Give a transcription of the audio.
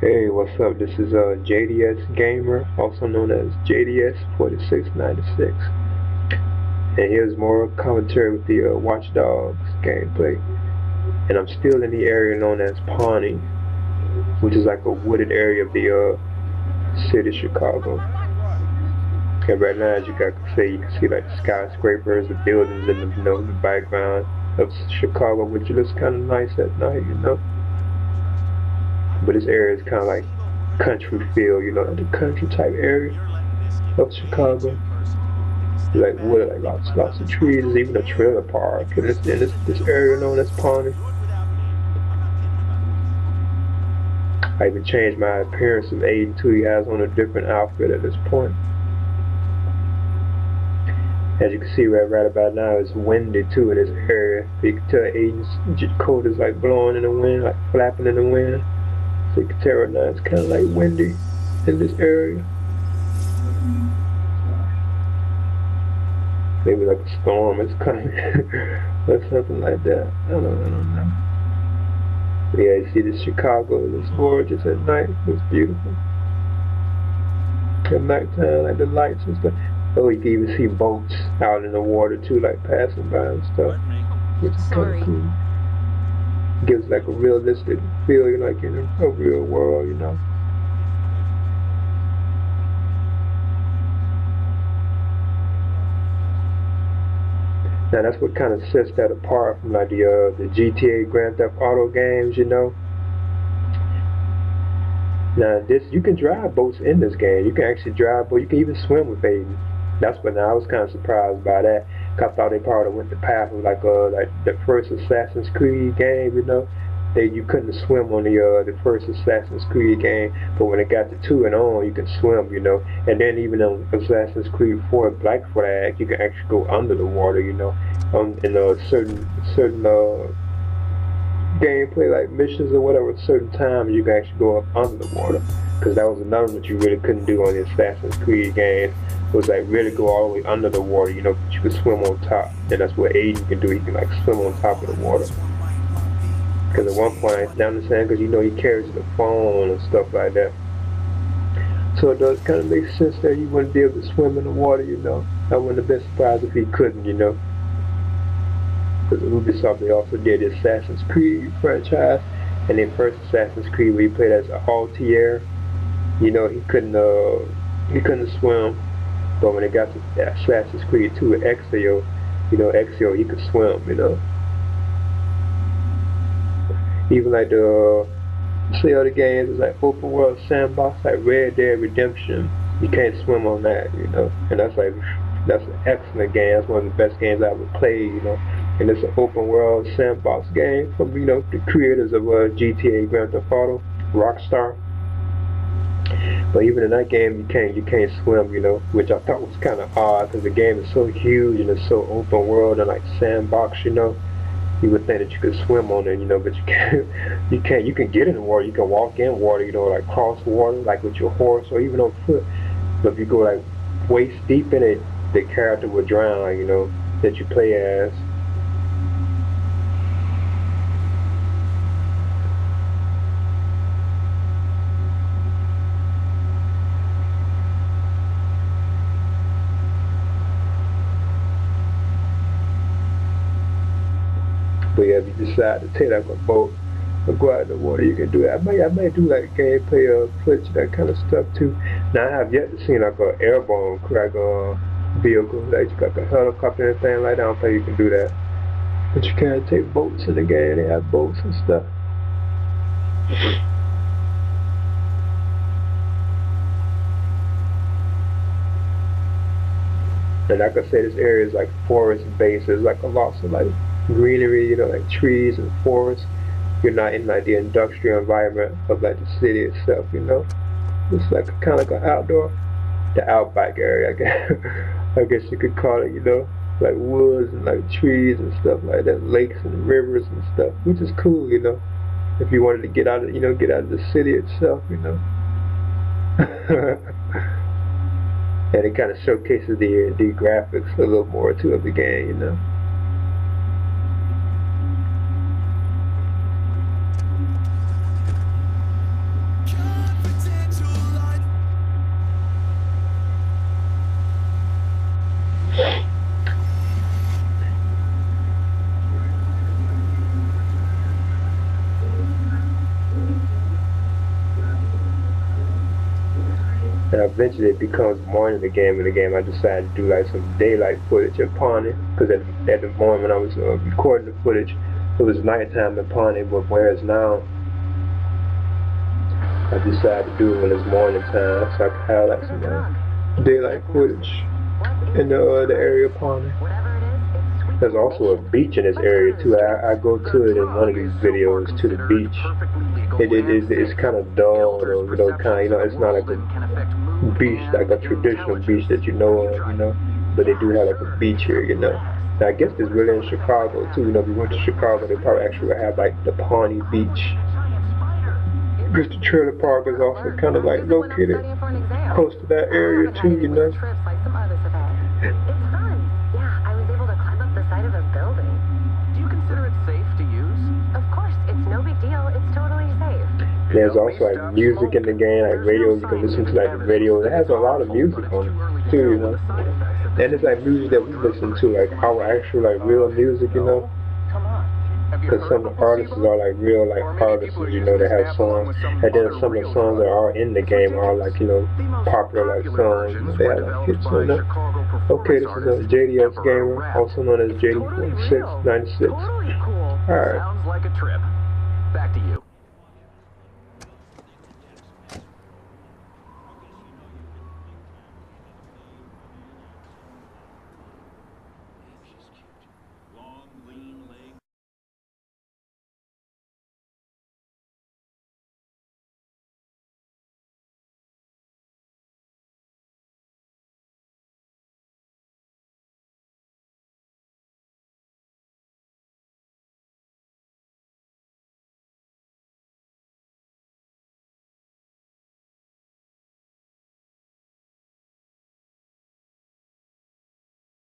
Hey, what's up? This is Jdsgamer, also known as JDS4696, and here's more commentary with the Watch Dogs gameplay. And I'm still in the area known as Pawnee, which is like a wooded area of the city of Chicago. And right now, as you can see like the skyscrapers, the buildings in the background of Chicago, which looks kind of nice at night. But this area is kind of like country feel, like the country type area of Chicago. Like wood, like lots of trees, there's even a trailer park in this area known as Pawnee. I even changed my appearance from Aiden too. He has on a different outfit at this point. As you can see right about now, it's windy too in this area. You can tell Aiden's coat is like blowing in the wind, like flapping in the wind. So you can tell right now it's kind of like windy in this area. Maybe like a storm is coming or something like that. I don't know. But yeah, you see this Chicago, it's gorgeous at night. It's beautiful. At nighttime, like the lights and stuff. Oh, you can even see boats out in the water too, like passing by and stuff. Which is kind of cool. Gives like a realistic feeling, like in a real world, Now that's what kind of sets that apart from like the GTA Grand Theft Auto games, Now you can drive boats in this game. You can actually drive boats. You can even swim with Aiden. That's what I was kind of surprised by that. Cause I thought they probably went the path of like the first Assassin's Creed game, you couldn't swim on the first Assassin's Creed game, but when it got to 2 and on, you can swim, And then even on Assassin's Creed 4 Black Flag, you can actually go under the water, in certain gameplay like missions or whatever. Certain times you can actually go up under the water, because that was another one that you really couldn't do on the Assassin's Creed game. Was like really go all the way under the water, but you could swim on top, and that's what Aiden can do. He can like swim on top of the water. Because at one point, I understand, because he carries the phone and stuff like that. So it does kind of make sense that he wouldn't be able to swim in the water, I wouldn't have been surprised if he couldn't, Because Ubisoft, they also did the Assassin's Creed franchise, and then first Assassin's Creed, where he played as Altair, he couldn't swim. But when it got to Assassin's Creed 2 Exio, Exio, he could swim, Even like the other games, it's like open world sandbox, like Red Dead Redemption. You can't swim on that, And that's an excellent game. That's one of the best games I ever played, And it's an open world sandbox game from the creators of GTA Grand Theft Auto, Rockstar. But even in that game, you can't swim, which I thought was kind of odd, because the game is so huge and it's so open world and like sandbox, You would think that you could swim on it, but you can't. You can get in the water, you can walk in water, like cross water, like with your horse or even on foot. But if you go like waist deep in it, the character will drown, that you play as. But yeah, if you decide to take like a boat or go out in the water, you can do that. I might do like gameplay footage, that kind of stuff too. Now I have yet to see like an airborne vehicle, like a helicopter and anything like that. I don't think you can do that. But you can take boats in the game. They have boats and stuff. And like I said, this area is like forest based. There's like a lot of like greenery, like trees and forests. You're not in like the industrial environment of like the city itself, It's like kind of like an the outback area, I guess you could call it, like woods and like trees and stuff like that, lakes and rivers and stuff, which is cool, if you wanted to get out of the city itself, And it kind of showcases the graphics a little more too of the game, eventually it becomes morning in the game. I decided to do like some daylight footage in Pawnee, because at the moment when I was recording the footage, it was nighttime in Pawnee, but whereas now I decided to do it when it's morning time, so I can have like some daylight footage in the area of Pawnee. There's also a beach in this area too. I go to it in one of these videos, to the beach. It's kind of dull, though, you know, kind of, you know, it's not like a beach, like a traditional beach that you know of, you know, but they do have like a beach here, you know. Now I guess it's really in Chicago too, you know, if you went to Chicago, they probably actually have like the Pawnee Beach. Because the trailer park is also kind of like located close to that area too, you know. There's also like music in the game, like radio, you can listen to like the radio. It has a lot of music on it too, you know. And it's like music that we listen to, like our actual like real music, you know. Because some of the artists are like real like artists, you know, that have songs. And then some of the songs that are in the game are like, you know, popular like songs. You know, they have like hits on them. Okay, this is a Jdsgamer, also known as JD4696. Alright. Sounds like a trip. Back to you.